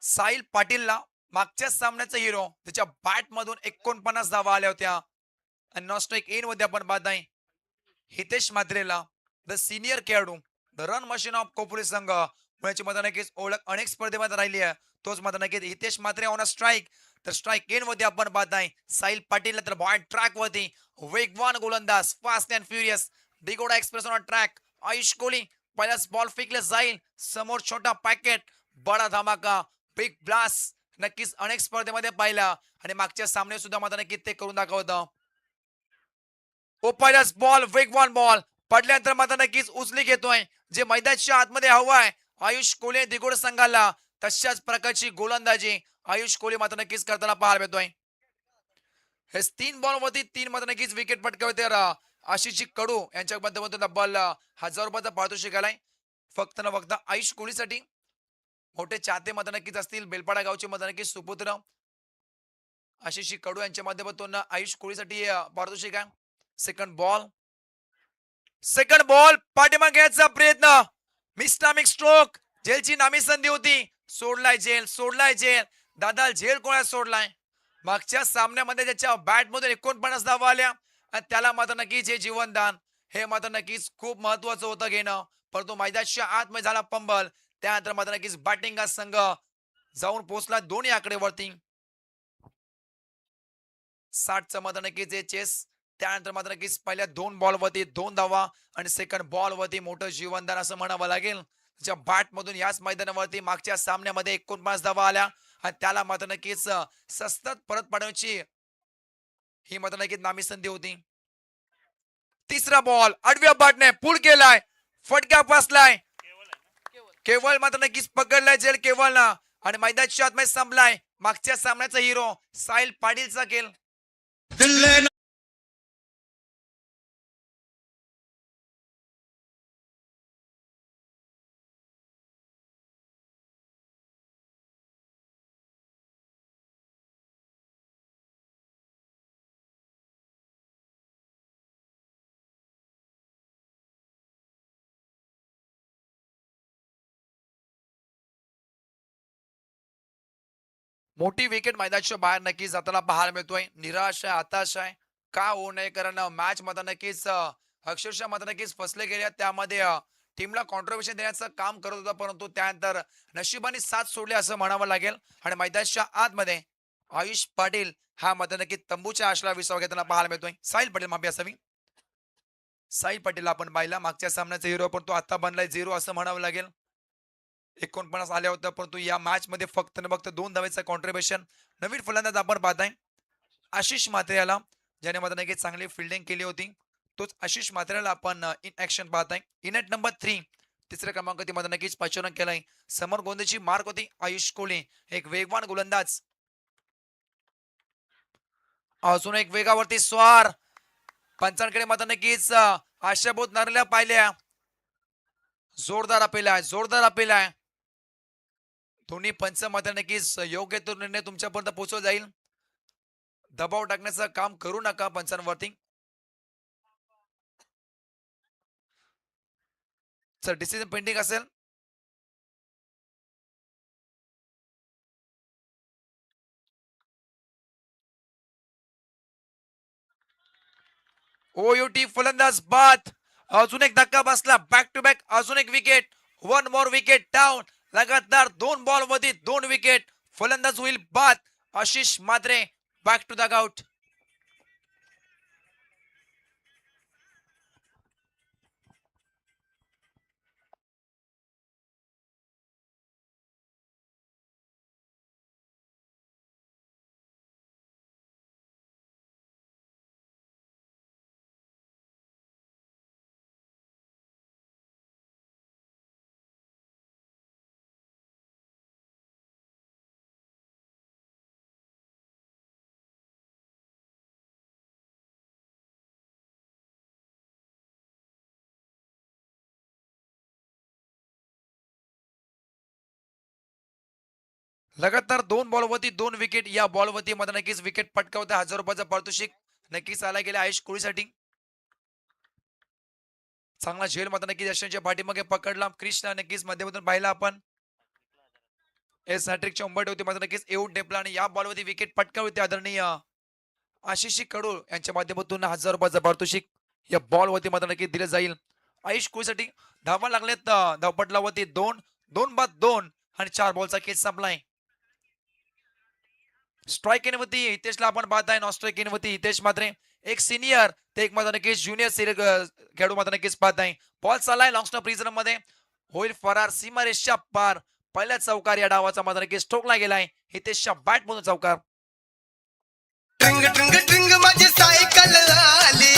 साहिल पाटीलला. मागच्या सामन्याचा हिरो त्याच्या बॅट मधून 49 धावा आल्या होत्या. आणि नॉन स्ट्राईक इन मध्ये आपण पाहत आहे हितेश मात्रेला, द सिनियर खेळाडू, द रन मशीन ऑफ कोपरी संघ पुण्याची मध्ये नक्कीच ओळख अनेक स्पर्धेमध्ये राहिली आहे. तोच मध्ये नक्कीच हितेश मात्रे ऑन स्ट्राईक. तर स्ट्राईक इन मध्ये आपण पाहत आहे साहिल पाटील, तर बॉल ट्रॅक वरती वेगवान गोलंदाज, fast and furious, Digoda express on track. Ayush Kohli पहिलाच बॉल फेकले जाईल, समोर छोटा पॅकेट, बडा धमाका, बिग ब्लास्ट नक्कीच अनेक स्पर्धेमध्ये पाहिला आणि मागच्या सामने सुद्धा मात्र नक्कीच ते करून दाखवतं. ओ पहिलाच बॉल वेगवान बॉल पडल्यानंतर मात्र नक्कीच उचली घेतोय, जे मैदानाच्या आतमध्ये हवं आहे आयुष कोहली दिगोड संघाला. तशाच प्रकारची गोलंदाजी आयुष कोहली मात्र नक्कीच करताना पाहायला मिळतोय. हे 3 बॉल वरती 3 मध्ये नक्कीच विकेट पटकावते. आशिषजी कडू यांच्या माध्यमातून तब्बल 1000 रुपयाचा पारितोषिक आलाय. फक्त न फक्त आयुष कोहलीसाठी. मोठे चाहते मध्ये नक्कीच असतील. बेलपाडा गावचे मध्ये नक्कीच सुपुत्र आशिषजी कडू यांच्या माध्यमातून आयुष कोहलीसाठी पारितोषिक आहे. सेकंड बॉल पाठीमागे घ्यायचा प्रयत्न, मिस्टामिक स्ट्रोक, जेलची नामी संधी होती, सोडलाय जेल. दादा झेल कोणा सोडलाय. मागच्या सामन्यामध्ये त्याच्या बॅट मधून 49 धावा आल्या आणि त्याला मात्र नक्कीच हे जीवनदान हे मात्र नक्कीच खूप महत्वाचं होतं घेणं, परंतु मैदानाच्या आतमध्ये झाला पंबल. त्यानंतर मात्र नक्कीच बॅटिंग संघ जाऊन पोहोचला दोन्ही आकडेवरती. 60चं मात्र नक्कीच चेस. त्यानंतर मात्र नक्कीच पहिल्या 2 बॉलवरती 2 धावा आणि सेकंड बॉलवरती मोठं जीवनदान असं म्हणावं लागेल. त्याच्या बॅट मधून याच मैदानावरती मागच्या सामन्यामध्ये 49 धावा आल्या आणि त्याला मात्र नक्कीच सतत परत पाडण्याची ही मात्र नक्कीच नामी संधी होती. तिसरा बॉल आडव्या बॅटने पुल केलाय, फटका बसलाय, केवळ मात्र नक्कीच पकडलाय जेल केवळला आणि मैदानाच्या आतमध्ये संपलाय. मागच्या सामन्याचा हिरो साहिल पाटीलचा खेळ. मोठी विकेट मैदानाच्या बाहेर नक्कीच जाताना पाहायला मिळतोय. निराश आहे, हताश आहे, का होऊ नये, कारण मॅच मध्ये नक्कीच अक्षरशः मध्ये नक्कीच फसले गेले. त्यामध्ये टीमला कॉन्ट्रीब्युशन देण्याचं काम करत होता, परंतु त्यानंतर नशिबाने साथ सोडली असं म्हणावं लागेल. आणि मैदानाच्या आतमध्ये आयुष पाटील हा मध्ये नक्कीच तंबूच्या आशला विसावा घेताना पाहायला मिळतोय. साहिल पाटील माफी असावी. साई पाटील आपण पाहिला मागच्या सामन्याचा हिरो, पण तो आता बनलाय झिरो असं म्हणावं लागेल. 49 आल्या होत्या, परंतु या मॅच मध्ये फक्त न फक्त 2 धावेचा कॉन्ट्रीब्युशन. नवीन फलंदाज आपण पाहताय आशिष म्हात्रेला, ज्याने मध्ये नाही चांगली फिल्डिंग केली होती. तोच आशिष म्हात्रेला आपण इन ऍक्शन पाहताय. इनेट नंबर 3 तिसऱ्या क्रमांकावरती मध्ये नक्कीच पाचारण केलाय. समोर गोंधीची मार्क होती आयुष कोहली, एक वेगवान गोलंदाज. अजून एक वेगावरती स्वार. पंचांकडे मात्र नक्कीच आशाभूत नरल्या पाहिल्या. जोरदार अपील आहे, जोरदार अपील आहे. दोन्ही पंच मात्र नक्कीच योग्य तो निर्णय तुमच्यापर्यंत पोहोचवला जाईल. दबाव टाकण्याचं काम करू नका पंचांवरती. सर डिसिजन पेंडिंग असेल. ओयूटी फलंदाज बाद. अजून एक धक्का बसला. बॅक टू बॅक अजून एक wicket. One more wicket down. लगातार 2 बॉल मध्ये 2 विकेट. फलंदाज होईल बाद. Ashish Mhatre back to the out. लगातार 2 बॉलवरती 2 विकेट. या बॉलवरती मध्ये नक्कीच विकेट पटकावते. 1000 रुपयाचा पारितोषिक नक्कीच आला गेला आयुष कोहलीसाठी. चांगला झेल मात्र नक्कीच यशांच्या पाठीमागे पकडला. कृष्णा नक्कीच मध्यमधून पाहिला आपण. एस हॅट्रिकच्या उंबरठे होती मात्र नक्कीच येऊन टेपला आणि या बॉलवरती विकेट पटकावली होती आदरणीय आशिष कडू यांच्या माध्यमातून 1000 रुपयाचा पारितोषिक या बॉलवरती मात्र नक्कीच दिलं जाईल. आयुष कोहलीसाठी धावा लागलेत धावपटलावरती 2 2 बाद 2 आणि 4 बॉलचा केस संपलाय. स्ट्राईक वरती हितेशला आपण पाहताय. नॉन स्ट्राईक वरती हितेश मात्रे, एक सिनियर ते एक मात्र नक्कीच ज्युनियर सिनियर खेळाडू मात्र नक्कीच पाहताय. बॉल चाललाय लॉंग स्टॉप रिझन मध्ये. होईल फरार सीमारेषच्या पार. पहिल्या चौकार या डावाचा मात्र नक्कीच ठोकला गेलाय. हितेशच्या बॅट मधून चौकार. ट्रिंग ट्रिंग ट्रिंग माझी सायकल आली.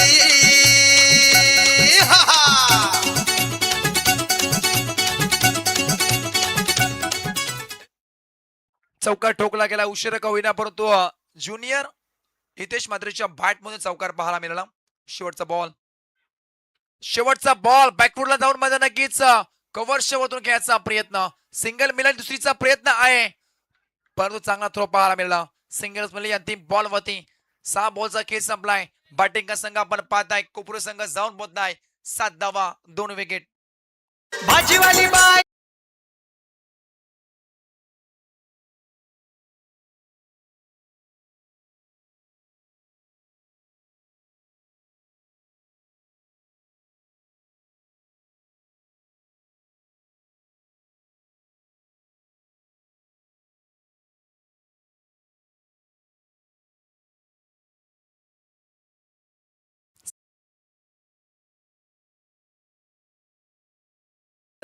हा हा. चौकार ठोकला गेला. उशीर का होईना परंतु ज्युनियर हितेश मात्रेच्या बॅट मधून चौकार पाहायला मिळाला. शेवटचा बॉल. शेवटचा बॉल बॅकफुटला जाऊन मध्ये नक्कीच कव्हर शेवटून घ्यायचा प्रयत्न. सिंगल मिळाला दुसरीचा प्रयत्न आहे, परंतु चांगला थ्रो पाहायला मिळाला. सिंगल्स मिळाली अंतिम बॉल वरती. 6 बॉलचा खेळ संपलाय. बॅटिंग का संघ आपण पाहताय. कोपरू संघ जाऊन पोहोचलाय. 7 धावा 2 विकेट. भाजीवाली बाय.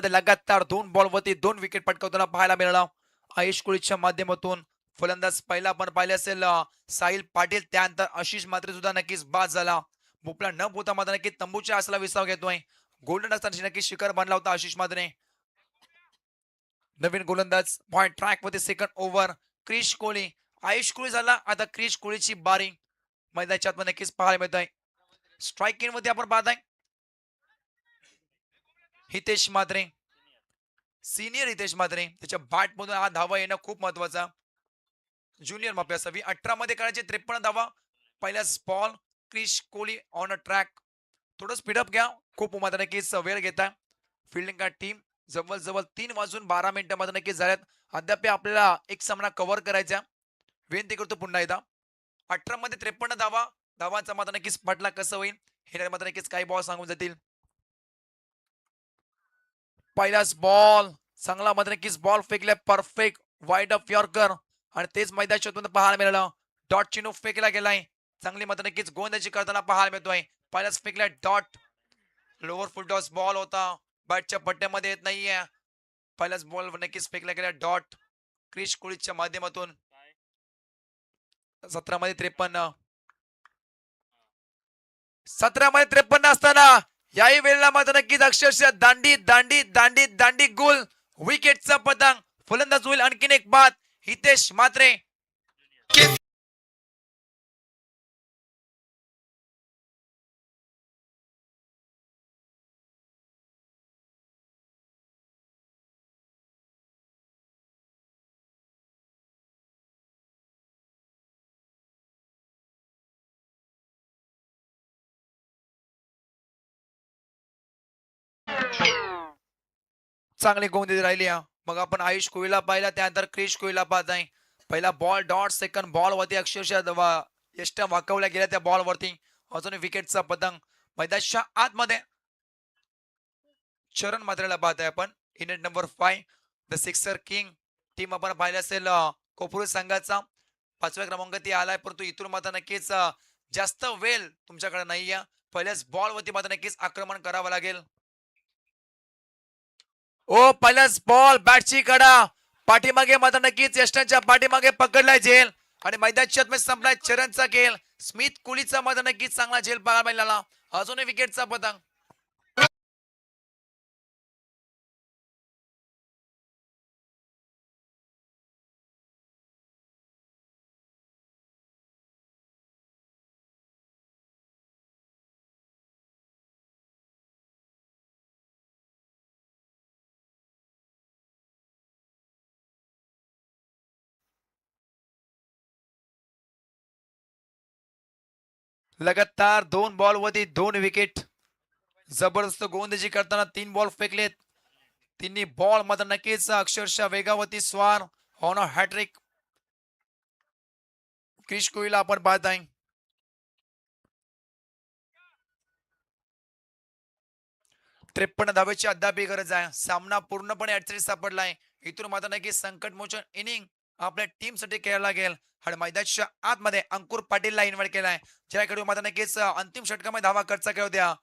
लगातार 2 बॉल वरती 2 विकेट पटकावताना पाहायला मिळाला. आयुष कोहलीच्या माध्यमातून फलंदाज पहिला आपण पाहिले असेल साहिल पाटील. त्यानंतर आशिष मात्रे सुद्धा नक्कीच बाद झाला. भोपळा न पोहता मात्र नक्की तंबूच्या आसला विसाव घेतोय. गोल्डन असताना नक्की शिखर बांधला होता आशिष मात्रे. नवीन गोलंदाज पॉइंट ट्रॅक मध्ये सेकंड ओव्हर. क्रिश कोहली. आयुष कोहली झाला, आता क्रिश कोहलीची बारी मैदानाच्या आतमध्ये नक्कीच पाहायला मिळत आहे. स्ट्राईक मध्ये आपण पाहताय हितेश मात्रे, सिनियर हितेश मात्रे. त्याच्या बॅट मधून हा धावा येणं खूप महत्वाचा. ज्युनियर माफी असावी. 18 मध्ये करायचे 53 धावा. पहिल्याच ball. Krish Kohli on a track. थोडं स्पीडअप घ्या. खूप मात्र नक्कीच वेळ घेता. फिल्डिंग का टीम जवळजवळ 3 वाजून 12 मिनिटांमध्ये नक्कीच झाल्यात. अद्याप आपल्याला एक सामना कव्हर करायचा. विनंती करतो पुन्हा एकदा. 18 मध्ये 53 धावा. धावांचा मात्र नक्कीच पटला कसं होईल हे मात्र नक्कीच काही बॉल सांगून जातील. पहिलाच बॉल. चांगला मात्र नक्कीच बॉल फेकला. परफेक्ट वाईड ऑफ यॉर्कर आणि तेच मैदानात पाहायला मिळालं. डॉट चिनू फेकला गेलाय. चांगली मात्र नक्कीच गोंदाची करताना पाहायला मिळतोय. पहिलाच फेकला डॉट. लोअर फुल टॉस बॉल होता, बॅटच्या पट्ट्यामध्ये येत नाहीये. पहिलाच बॉल नक्कीच फेकला गेला डॉट क्रिश कोहलीच्या माध्यमातून. 17 मध्ये 53, 17 मध्ये 53 असताना याही वेळेला मात्र नक्कीच अक्षरशः दांडी दांडी दांडी दांडी गोल विकेटचा पतंग. फलंदाज होईल आणखीन एक बाद हितेश म्हात्रे. चांगली गोंदी राहिली हा. मग आपण आयुष कोहलीला पाहिला, त्यानंतर क्रिश कोहलीला पाहत आहे. पहिला बॉल डॉट, सेकंड बॉल वरती अक्षरशः यष्ट्या वाकवल्या गेल्या त्या बॉल वरती. अजून विकेटचा पतंग मैदानाच्या आतमध्ये. चरण मात्रेला पाहत आहे आपण. Init number 5 the sixer king team आपण पाहिलं असेल कोपरू संघाचा 5व्या क्रमांकावरती आलाय, परंतु इथून मात्र नक्कीच जास्त वेळ तुमच्याकडे नाहीये. पहिल्याच बॉल वरती मात्र नक्कीच आक्रमण करावं लागेल. ओ पहिलाच बॉल बॅटची कडा पाठीमागे मात्र नक्कीच यष्टांच्या पाठीमागे पकडलाय झेल आणि मैदानाच्या आतमध्ये संपलाय चरणचा खेळ. स्मिथ कोहलीचा मात्र नक्कीच चांगला झेल पाहायला मिळाला. अजूनही विकेटचा पतंग. लगातार 2 बॉल वरती 2 विकेट. जबरदस्त गोलंदाजी करताना 3 बॉल फेकलेत. तिन्ही बॉल मात्र नक्कीच अक्षरशः वेगावरती स्वार ऑन अ हॅट्रिक. क्रिश कोहलीला आपण पाहत आहे. 53 धावेची अद्यापही गरज आहे. सामना पूर्णपणे अडचणीत सापडलाय. इथून मात्र नक्कीच संकटमोचन इनिंग आपल्या टीम साठी खेळायला लागेल. आणि मैदानाच्या आतमध्ये अंकुर पाटीलला इन्व्हाइट केलाय, ज्याकडे मात्र नक्कीच अंतिम षटकामध्ये धावा खर्च केला होत्या.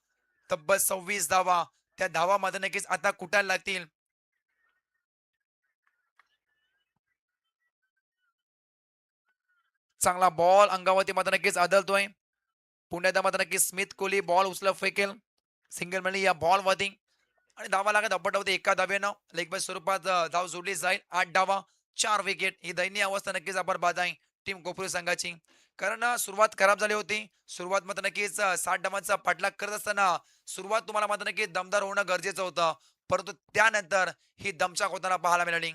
तब्बल 26 धावा. त्या धावा मात्र नक्कीच आता कुठायला लागतील. चांगला बॉल अंगावरती मात्र नक्कीच आदळतोय. पुण्यात मात्र नक्कीच स्मिथ कोहली बॉल उचल फेकेल सिंगल मिळली या बॉल वरती आणि धावा लागत अपटावते. एका धावेनं लेग बाय स्वरूपात धाव जोडली जाईल. 8 धावा 4 विकेट. ही दयनीय अवस्था नक्कीच आपण पाहत आहे टीम कोपरू संघाची. कारण सुरुवात खराब झाली होती. सुरुवात मात्र नक्कीच 60 धावांचा पाठलाग करत असताना सुरुवात तुम्हाला मात्र नक्कीच दमदार होणं गरजेचं होतं, परंतु त्यानंतर ही दमछाक होताना पाहायला मिळाली.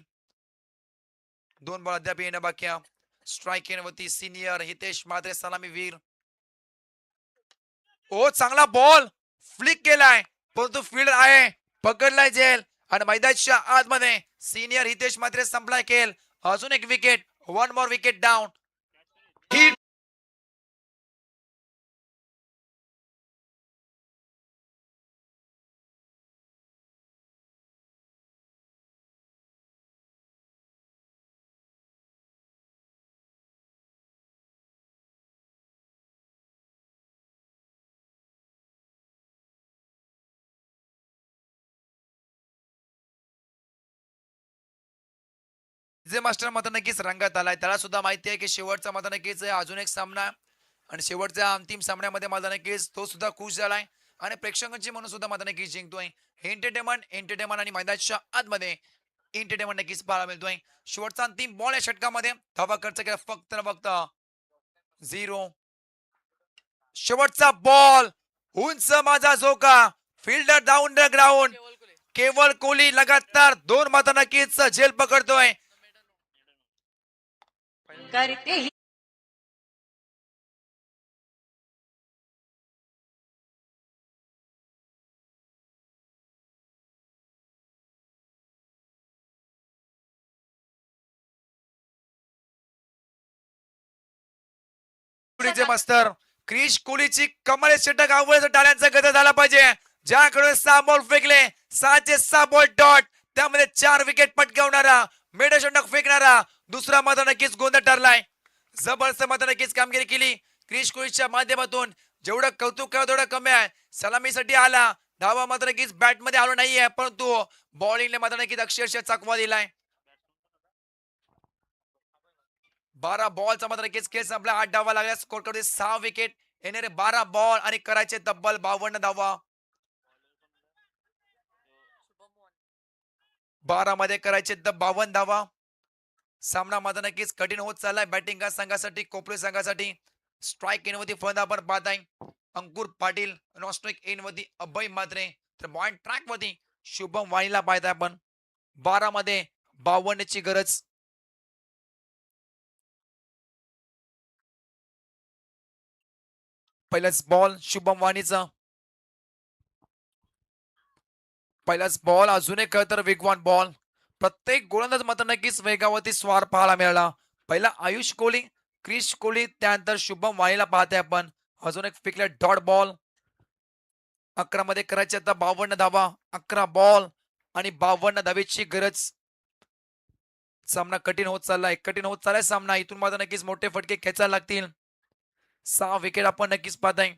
2 बॉल अद्याप येणं बाकी आहे. स्ट्राईक वरती सिनियर हितेश म्हात्रे सलामी वीर. ओ चांगला बॉल फ्लिक केलाय, परंतु फील्ड आहे, पकडलाय झेल आणि मैदानाच्या आतमध्ये सिनियर हितेश म्हात्रे संपलाय खेळ. अजून एक विकेट. 1 मोर विकेट डाऊन. जे मास्टर मात्र नक्कीच रंगात आलाय. त्याला सुद्धा माहिती आहे की शेवटचा मात्र नक्कीच अजून एक सामना आणि शेवटच्या अंतिम सामन्यामध्ये मात्र नक्कीच तो सुद्धा खुश झालाय आणि प्रेक्षकांची म्हणून सुद्धा मात्र नक्कीच जिंकतोय. एंटरटेनमेंट आणि मैदानाच्या आतमध्ये एंटरटेनमेंट नक्कीच पाहायला मिळतोय. शेवटचा अंतिम बॉल या षटकामध्ये धावा खर्च केला फक्त फक्त 0. शेवटचा बॉल उंच माझा झोका फिल्डर डाऊन द ग्राउंड. केवळ कोहली लगातार 2 मात्र नक्कीच झेल पकडतोय. करते ही कोहलीचे मास्तर क्रिश कोहलीची कमळे षटक आवडीचा टाळ्यांचा गदा झाला पाहिजे. ज्याकडे 6 बॉल फेकले 6चे 6 बॉल डॉट, त्यामध्ये 4 विकेट पटकावणारा मेड षटक फेकणारा दुसरा मात्र नक्कीच गोंधळ ठरलाय. जबरदस्त मात्र नक्कीच कामगिरी केली क्रिश कोहलीच्या माध्यमातून. जेवढं कौतुक करावं तेवढं कमी आहे. सलामीसाठी आला धावा मात्र नक्कीच बॅटमध्ये आलो नाहीये, परंतु बॉलिंगने मात्र नक्कीच अक्षरशः चकवा दिलाय. 12 बॉलचा मात्र नक्कीच खेळ संपला. 8 धावा लागल्या. स्कोर करते 6 विकेट. येणारे 12 बॉल आणि करायचे तब्बल 52 धावा. 12 मध्ये करायचे 52 धावा. सामना मात्र नक्कीच कठीण होत चाललाय बॅटिंग संघासाठी, कोपरे संघासाठी. स्ट्राईक एनवरती फलंदाज आपण पाहत आहे अंकुर पाटील, नॉस्ट्राईक एनवरती अभय मात्रे, तर पॉइंट ट्रॅक वरती शुभम वाणीला पाहताय आपण. 12 मध्ये 52 ची गरज. पहिलाच बॉल शुभम वाणीचा. पहिलाच बॉल अजून एक तर वेगवान बॉल. प्रत्येक गोलंदाज मात्र नक्कीच वेगावरती स्वार पाहायला मिळाला. पहिला आयुष कोहली, क्रिश कोहली, त्यानंतर शुभम वाणीला पाहते आपण. अजून एक फेकला डॉट बॉल. 11 मध्ये करायचे आता 52 धावा. 11 बॉल आणि 52 धावेची गरज. सामना कठीण होत चाललाय, कठीण होत चाललाय सामना. इथून मात्र नक्कीच मोठे फटके खेचायला लागतील. 6 विकेट आपण नक्कीच पाहताय.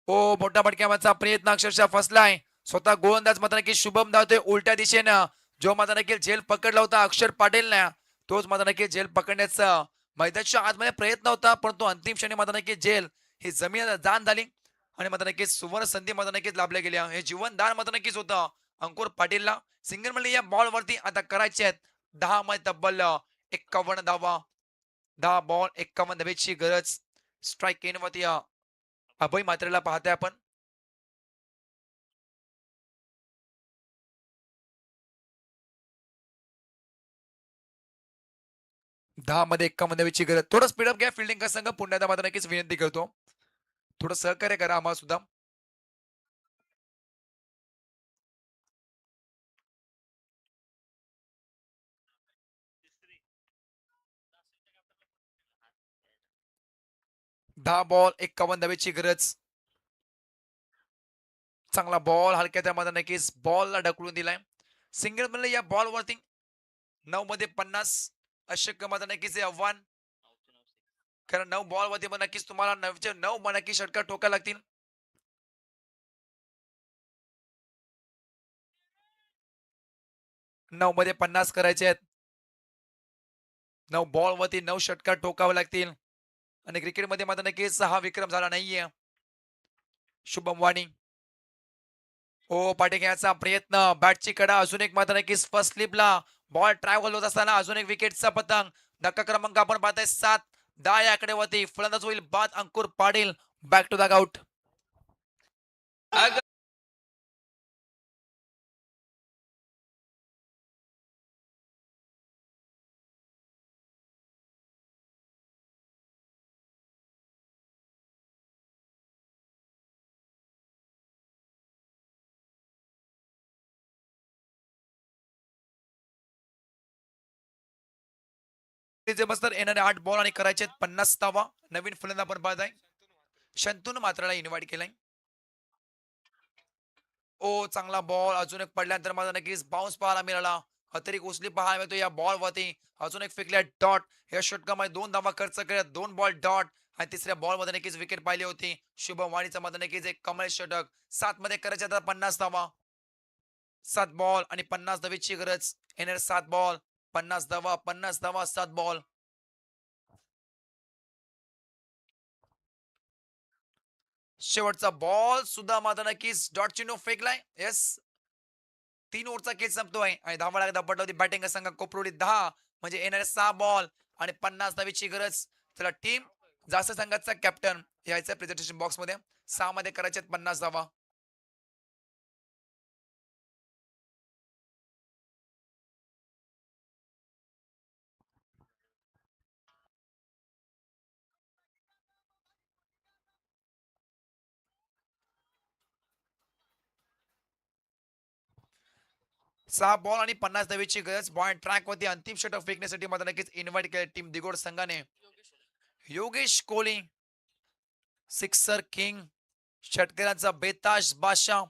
ओ मोठा फटक्याचा प्रयत्न अक्षरशः फसलाय. स्वतः गोलंदाज मात्र नक्की शुभम धावतोय उलट्या दिशेनं. जो मात्र नक्की झेल पकडला होता अक्षर पाटीलने, तोच मात्र नक्की झेल पकडण्याचा मैदानाच्या आतमध्ये प्रयत्न होता, परंतु अंतिम क्षणी मात्र नक्की झेल ही जमीन दान झाली आणि मात्र नक्कीच सुवर्ण संधी मात्र नक्कीच लाभल्या गेल्या. हे जीवनदान मात्र नक्कीच होतं अंकुर पाटीलला. सिंगल म्हणजे या बॉलवरती आता करायचे आहेत 10 मध्ये तब्बल 51 धावा. 10 बॉल 51 धावेची गरज. स्ट्राईक एनवरती अभय मात्रेला पाहताय आपण. 10 मध्ये 51 धावेची गरज. थोडं स्पीडअप घ्या फिल्डिंग का संघ, पुन्हा एकदा मात्र नक्कीच विनंती करतो. थोडं सहकार्य करा आम्हाला सुद्धा. दहा बॉल 51 धावेची गरज. चांगला बॉल हलक्या त्या मध्ये नक्कीच बॉलला ढकलून दिलाय. सिंगल म्हणलं या बॉलवरती 9 मध्ये 50 अशक्य मात्र नक्कीच हे आव्हान. कारण 9 बॉलवरती पण नक्कीच तुम्हाला 9चे 9 नक्की षटकार ठोकायला लागतील. 9 मध्ये 50 करायचे आहेत. 9 बॉलवरती 9 षटकार ठोकावे लागतील आणि क्रिकेटमध्ये मात्र नक्कीच हा विक्रम झाला नाहीये. शुभम वाणी. ओ पाठी घ्यायचा प्रयत्न, बॅटची कडा अजून एक मात्र नक्कीच फर्स्ट स्लिपला बॉल ट्रॅव्हल होत असताना अजून एक विकेटचा पतंग. धक्का क्रमांक आपण पाहताय 7. 10 या आकडेवरती फलंदाज होईल बाद Ankur Patil. Back to the out. बसतात येणारे 8 बॉल आणि करायचे 50 धावा. नवीन फलंदाज आपण पाहताय शंतून मात्राला इन्व्हाइट केलाय. ओ चांगला बॉल अजून एक पडल्यानंतर माझा नक्कीच बाउन्स पाहायला मिळाला. अतिरिक्त उचली पाहायला मिळतो या बॉलवरती. अजून एक फेकल्या डॉट. या षटकामध्ये 2 धावा खर्च केल्या, 2 बॉल डॉट आणि तिसऱ्या बॉलमध्ये नक्कीच विकेट पाहिली होती. शुभम वाणीचा मध्ये नक्कीच एक कमळ षटक. 7 मध्ये करायच्या आता 50 धावा. 7 बॉल आणि 50 धावेची गरज. येणार 7 बॉल 50 धावा, 50 धावा, 7 बॉल. शेवटचा बॉल सुद्धा मात्र नक्कीच डॉट चिन्ह फेकलाय. येस, 3 ओव्हरचा खेळ संपतोय आणि धावा लागत पडला होती बॅटिंग संघ कोपरोली 10 म्हणजे येणारे 6 बॉल आणि 50 धावेची गरज. चला टीम जास्त संघाचा कॅप्टन यायचा प्रेझेंटेशन बॉक्स मध्ये. 6 मध्ये करायचे 50 धावा. सहा बॉल आणि 50 धावेची गरज. पॉइंट ट्रॅक वरती अंतिम षटक फेकण्यासाठी मात्र नक्कीच इन्व्हाइट केले टीम दिगोड संघाने. योगेश कोहली सिक्सर किंग, षटकारांचा बेताज बादशाह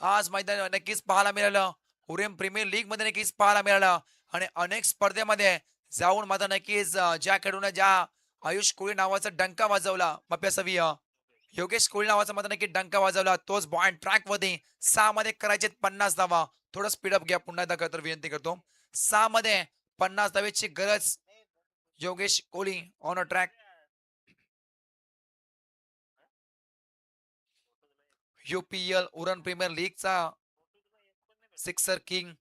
आज मैदान नक्कीच पाहायला मिळालं. उरेम प्रीमियर लीग मध्ये नक्कीच पाहायला मिळालं आणि अनेक स्पर्धेमध्ये जाऊन मात्र नक्कीच ज्या खेळून ज्या आयुष कोहली नावाचा डंका वाजवला मप्यासवी योगेश कोहली नावाचा मात्र नक्की डंका वाजवला. तोच बॉल ट्रॅक मध्ये 6 मध्ये करायचे 50 धावा. थोडं स्पीडअप घ्या पुन्हा एकदा खरं तर विनंती करतो. 6 मध्ये 50 धावेची गरज Yogesh Kohli on a track. UPL Uran premier लीगचा सिक्सर किंग.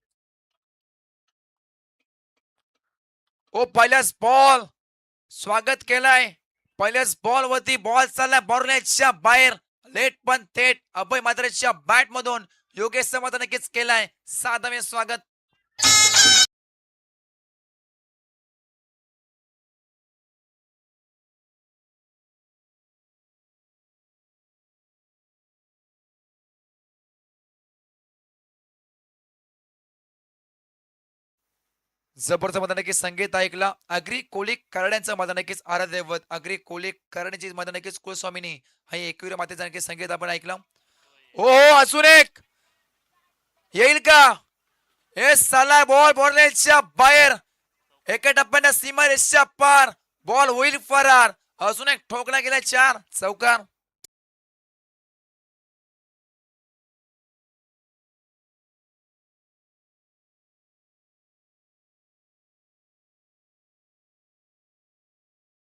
ओ पहिल्याच बॉल स्वागत केलाय. पहिल्याच बॉल वरती बॉल चाललाय बॉर्नेटच्या बाहेर. लेट पण थेट अभय मात्रेच्या बॅट मधून योगेशचं मात्र नक्कीच केलाय 6वे स्वागत. जबरदस्त मध्ये नक्कीच संगीत ऐकला. अग्री कोलिक करड्यांचं मध्ये नक्कीच आराध्य दैवत अग्री कोलिक करण्याची मध्ये नक्कीच कुलस्वामिनी हा एकविरा मातेचा नक्कीच संगीत आपण ऐकलं. हो अजून एक येईल का? हे साला बॉल बॉर्नेटच्या बाहेर. एका टप्प्याने सीमा रेषेच्या पार बॉल होईल फरार. अजून एक ठोकला गेला 4 चौकार.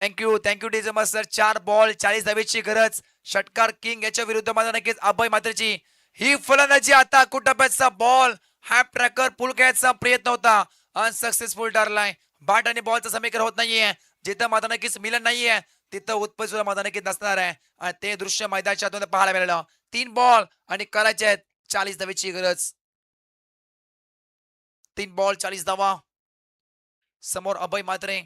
Thank you DJ master. 4 बॉल 40 धावेची गरज. षटकार किंग याच्या विरुद्ध माझा नक्कीच अभय मात्रेची ही फलंदाजी. आता कुटप्याचा बॉल हॅप ट्रॅकर पुल करायचा प्रयत्न होता अनसक्सेसफुल ठरलाय. बॅट आणि बॉलचं समीकरण होत नाहीये. जिथं माझा नक्कीच मिलन नाहीये तिथं उत्पन्न सुद्धा माझा नक्कीच नसणार आहे आणि ते दृश्य मैदानाच्या आतून पाहायला मिळालं. 3 बॉल आणि करायचे आहेत 40 धावेची गरज. 3 बॉल 40 धावा. समोर अभय मात्रे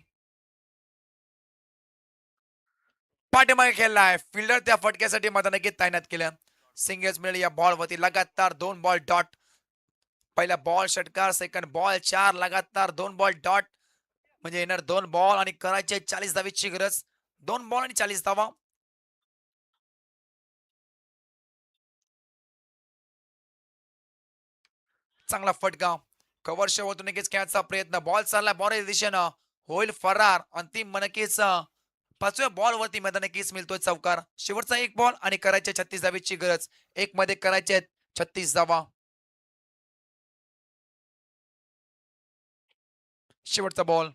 पाठीमागे खेळलाय. फिल्डर त्या फटक्यासाठी मात्र नक्की तैनात केलं. सिंगल्स मिळेल या बॉल वरती. लगातार 2 बॉल डॉट. पहिला बॉल षटकार. सेकंड बॉल 4 लगातार 2 बॉल डॉट. म्हणजे येणार 2 बॉल आणि करायचे 40 धावेची गरज. 2 बॉल आणि 40 धावा. चांगला फटका. कव्हर शेवटून नक्कीच खेळायचा प्रयत्न. बॉल चालला बॉल दिशेनं होईल फरार. अंतिम नक्कीच 5व्या बॉल वरती मैदान नक्कीच मिळतोय चौकार. शेवटचा 1 बॉल आणि करायचे 36 धावेची गरज. 1 मध्ये करायचे 36 धावा. शेवटचा बॉल